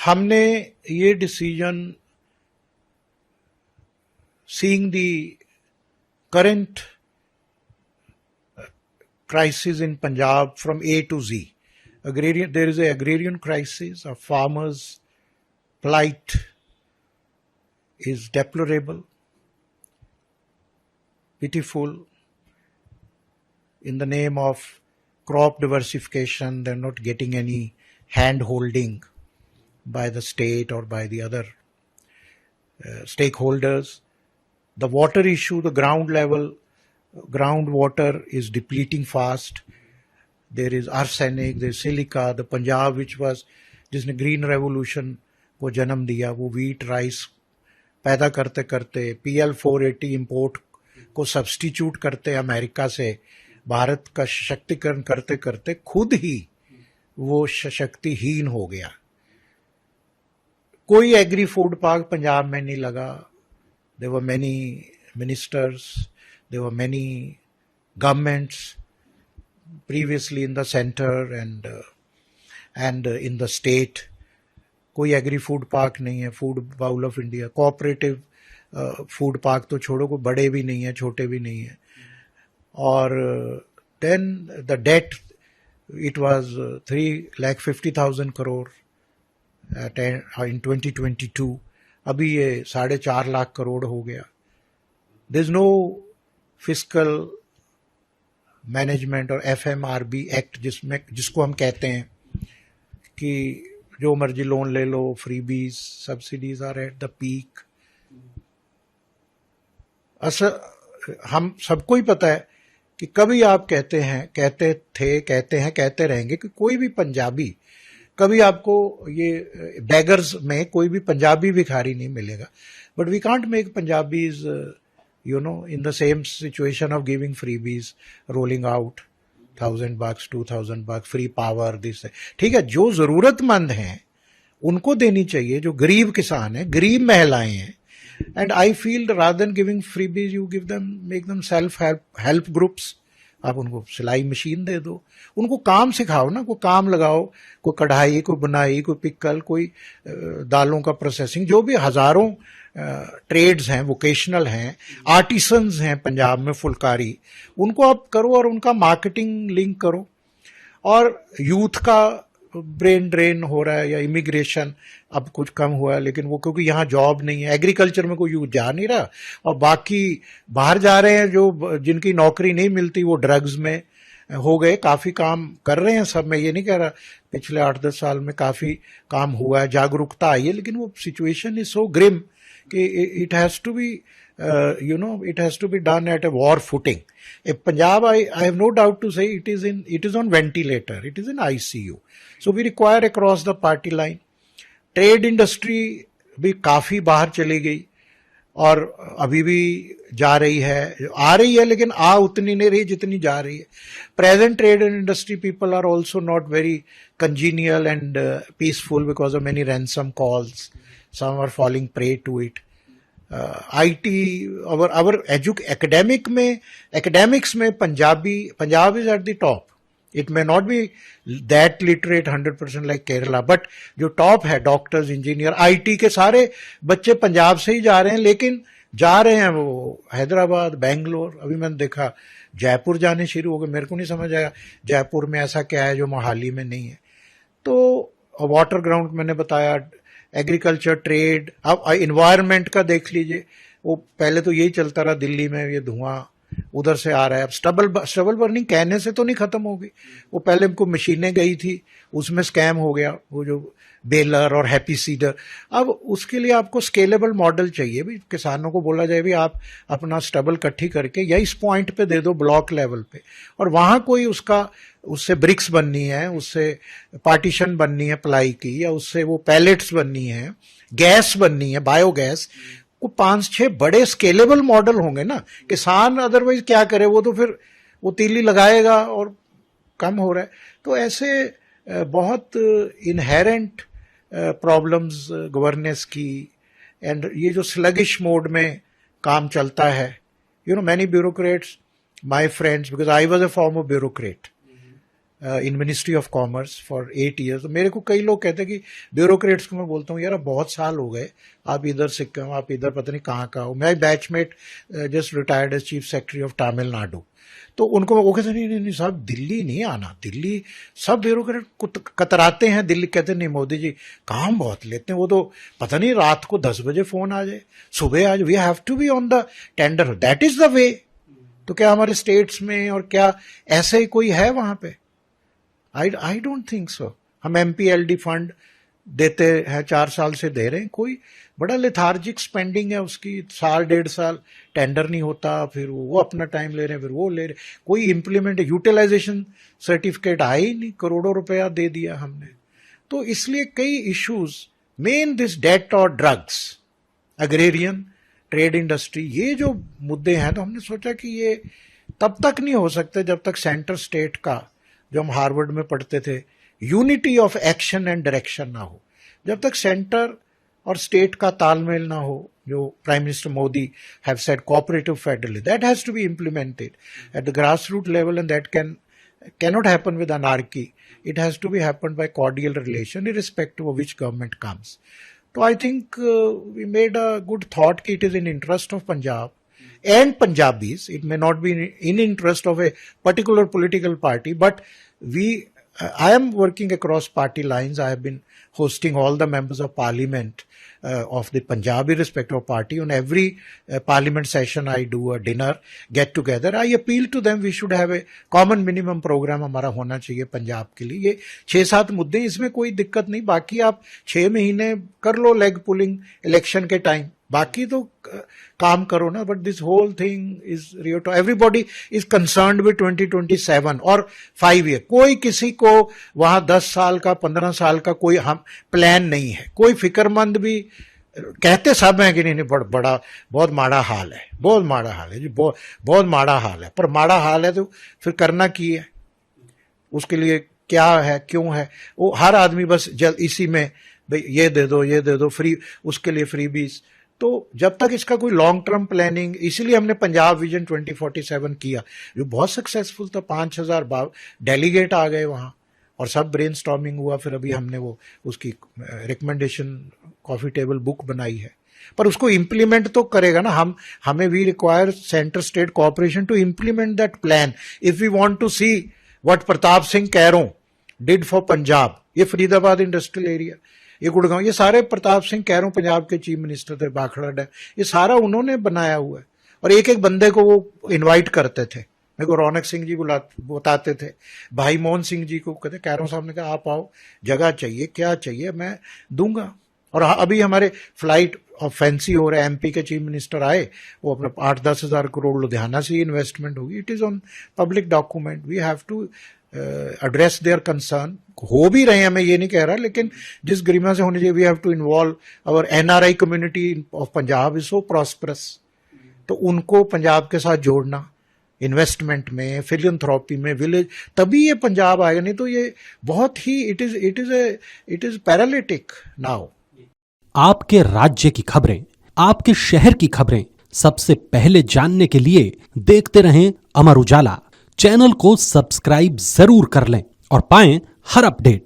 हमने ये decision seeing the current crisis in Punjab from A to Z. There is an agrarian crisis, a farmer's plight is deplorable, pitiful. In the name of crop diversification, they're not getting any hand holding by the state or by the other stakeholders. The water issue, the groundwater is depleting fast. There is arsenic, there is silica. The Punjab, जिसने green revolution को जन्म दिया, वो wheat rice पैदा करते करते PL480 import को substitute करते अमेरिका से भारत का सशक्तिकरण करते करते खुद ही वो शक्तिहीन हो गया. कोई एग्री फूड पार्क पंजाब में नहीं लगा. There were many ministers, there were many governments previously in the center and in the state. कोई एग्री फूड पार्क नहीं है. Food bowl of India, cooperative food park तो छोड़ो, कोई बड़े भी नहीं है, छोटे भी नहीं है. और then the debt, it was 3,50,000 crore in 2022. अभी ये 4.5 लाख करोड़ हो गया. There is no fiscal management और FMRB एक्ट जिसको हम कहते हैं कि जो मर्जी लोन ले लो, freebies, subsidies are at the peak. हम सबको ही पता है कि कभी आप कहते रहेंगे कि कोई भी पंजाबी, कभी आपको ये बेगर्स में कोई भी पंजाबी भिखारी नहीं मिलेगा. But we can't make Punjabis in the same situation of giving freebies, rolling out $1,000, $2,000, free power, this. ठीक है, जो जरूरतमंद हैं उनको देनी चाहिए, जो गरीब किसान हैं, गरीब महिलाएं हैं. And I feel rather than giving freebies, you give them, make them self-help groups. आप उनको सिलाई मशीन दे दो, उनको काम सिखाओ ना, कोई काम लगाओ, कोई कढ़ाई, कोई बुनाई, कोई पिकल, कोई दालों का प्रोसेसिंग, जो भी हजारों ट्रेड्स हैं, वोकेशनल हैं, आर्टिसंस हैं पंजाब में, फुलकारी, उनको आप करो और उनका मार्केटिंग लिंक करो. और यूथ का ब्रेन ड्रेन हो रहा है, या इमिग्रेशन अब कुछ कम हुआ है, लेकिन वो क्योंकि यहाँ जॉब नहीं है, एग्रीकल्चर में कोई यूथ जा नहीं रहा, और बाकी बाहर जा रहे हैं जो जिनकी नौकरी नहीं मिलती, वो ड्रग्स में हो गए. काफी काम कर रहे हैं सब, मैं ये नहीं कह रहा, पिछले 8-10 साल में काफी काम हुआ है, जागरूकता आई है, लेकिन वो सिचुएशन इज सो ग्रिम कि it has to be it has to be done at a war footing. In Punjab, I have no doubt to say it is on ventilator, it is in ICU. So we require across the party line. Trade industry भी काफी बाहर चली गई और अभी भी जा रही है, आ रही है, लेकिन आ उतनी नहीं रही जितनी जा रही है. Present trade and industry people are also not very congenial and peaceful because of many ransom calls. Some are falling prey to it. IT, our academics में Punjab is at the top. It may not be that literate 100% like Kerala, but जो top है, doctors, engineer, IT के सारे बच्चे पंजाब से ही जा रहे हैं, लेकिन जा रहे हैं वो हैदराबाद, बेंगलोर. अभी मैंने देखा जयपुर जाने शुरू हो गए. मेरे को नहीं समझ आया जयपुर में ऐसा क्या है जो मोहाली में नहीं है. तो वाटर ग्राउंड मैंने बताया, एग्रीकल्चर, ट्रेड. अब इन्वायरमेंट का देख लीजिए, वो पहले तो यही चलता रहा, दिल्ली में ये धुआं उधर से आ रहा है. अब स्टबल बर्निंग कहने से तो नहीं खत्म होगी, वो पहले हमको मशीनें गई थी, उसमें स्कैम हो गया, वो जो बेलर और हैप्पी सीडर. अब उसके लिए आपको स्केलेबल मॉडल चाहिए भी. किसानों को बोला जाए भी आप अपना स्टबल इकट्ठी करके या इस पॉइंट पे दे दो, ब्लॉक लेवल पे, और वहां कोई उससे ब्रिक्स बननी है, उससे पार्टीशन बननी है प्लाई की, या उससे वो पैलेट्स बननी है, गैस बननी है, बायोगैस को 5-6 बड़े स्केलेबल मॉडल होंगे ना. किसान अदरवाइज क्या करे, वो तो फिर वो तीली लगाएगा और कम हो रहा है. तो ऐसे बहुत इनहेरेंट प्रॉब्लम्स गवर्नेंस की, एंड ये जो स्लगिश मोड में काम चलता है. Many bureaucrats, my friends, because I was a former bureaucrat, in ministry of commerce for 8 years। तो मेरे को कई लोग कहते हैं कि ब्यूरोक्रेट्स को मैं बोलता हूँ यार बहुत साल हो गए, आप इधर सिक्किम, आप इधर पता नहीं कहाँ का हो। मैं batchmate just retired as chief secretary of Tamil Nadu. तो उनको वो कहते नहीं साहब दिल्ली नहीं आना, दिल्ली सब ब्यूरोक्रेट कतराते हैं, दिल्ली कहते नहीं मोदी जी काम बहुत लेते हैं, वो तो पता नहीं रात को 10 बजे फोन आ जाए, सुबह आज we have to be on the tender, that is the way. तो क्या हमारे स्टेट्स में और क्या ऐसे ही कोई है वहां पे? I don't think so. हम MPLD फंड देते हैं, 4 साल से दे रहे हैं, कोई बड़ा लेथार्जिक स्पेंडिंग है उसकी, साल 1.5 साल टेंडर नहीं होता, फिर वो अपना टाइम ले रहे हैं, फिर वो ले रहे, कोई इम्प्लीमेंट यूटिलाइजेशन सर्टिफिकेट आया ही नहीं, करोड़ों रुपया दे दिया हमने। तो इसलिए कई इश्यूज, मेन दिस डेट और ड्रग्स, अग्रेरियन, ट्रेड इंडस्ट्री, ये जो मुद्दे हैं, तो हमने सोचा कि ये तब तक नहीं हो सकते जब तक सेंटर स्टेट का, जो हम हार्वर्ड में पढ़ते थे, unity of action and direction ना हो, जब तक सेंटर और स्टेट का तालमेल ना हो, जो prime minister Modi have said cooperative federalism, that has to be implemented at the grass root level, and that cannot happen with anarchy. It has to be happened by cordial relation, irrespective of which government comes. So I think we made a good thought that it is in interest of Punjab and Punjabis. It may not be in interest of a particular political party, but I am working across party lines. I have been hosting all the members of parliament of the Punjab, irrespective of party. On every parliament session, I do a dinner, get together. I appeal to them, we should have a common minimum program हमारा होना चाहिए पंजाब के लिए। ये 6-7 मुद्दे, इसमें कोई दिक्कत नहीं। बाकी आप 6 महीने कर लो लेग पुलिंग इलेक्शन के टाइम, बाकी तो काम करो ना। But this whole thing is real to everybody is concerned with 2027 और 5 year। कोई किसी को वहां 10 साल का 15 साल का कोई हम प्लान नहीं है, कोई फिक्रमंद भी कहते सब हैं कि नहीं बड़ा बहुत माड़ा हाल है, बहुत माड़ा हाल है जी, बहुत माड़ा हाल है। पर माड़ा हाल है तो फिर करना की है, उसके लिए क्या है, क्यों है? वो हर आदमी बस इसी में भाई ये दे दो फ्री, उसके लिए फ्रीबीज। तो जब तक इसका कोई लॉन्ग टर्म प्लानिंग, इसीलिए हमने पंजाब विजन 2047 किया, जो बहुत सक्सेसफुल था। 5000 डेलीगेट आ गए वहां और सब ब्रेनस्टॉर्मिंग हुआ। फिर अभी हमने वो उसकी रिकमेंडेशन कॉफी टेबल बुक बनाई है, पर उसको इम्प्लीमेंट तो करेगा ना। हमें we require centre state cooperation to implement that plan if we want to see what Pratap Singh Kairon did for Punjab. ये फरीदाबाद इंडस्ट्रियल एरिया, ये गुड़गांव, ये सारे प्रताप सिंह कैरों पंजाब के चीफ मिनिस्टर थे, भाखड़ा डैम, ये सारा उन्होंने बनाया हुआ है। और एक एक बंदे को वो इनवाइट करते थे। मेरे को रौनक सिंह जी बताते थे, भाई मोहन सिंह जी को कहते, कैरों साहब ने कहा आप आओ, जगह चाहिए, क्या चाहिए मैं दूंगा। और अभी हमारे फ्लाइट ऑफ फैंसी हो रहा है, MP के चीफ मिनिस्टर आए, वो अपना 8-10 हजार करोड़ लुधियाना से इन्वेस्टमेंट होगी। It is on public document, we have to address their concern. हो भी रहे हैं, मैं ये नहीं कह रहा, लेकिन जिस गरिमा से होनी चाहिए, we have to involve our NRI community of Punjab is so prosperous. तो उनको पंजाब के साथ जोड़ना, इन्वेस्टमेंट में, फिलियंथ्रोपी में, विलेज, तभी ये पंजाब आएगा। नहीं तो ये बहुत ही इट इज पैरालिटिक नाउ। आपके राज्य की खबरें, आपके शहर की खबरें सबसे पहले जानने के लिए देखते रहें अमर उजाला। चैनल को सब्सक्राइब जरूर कर लें और पाएं हर अपडेट।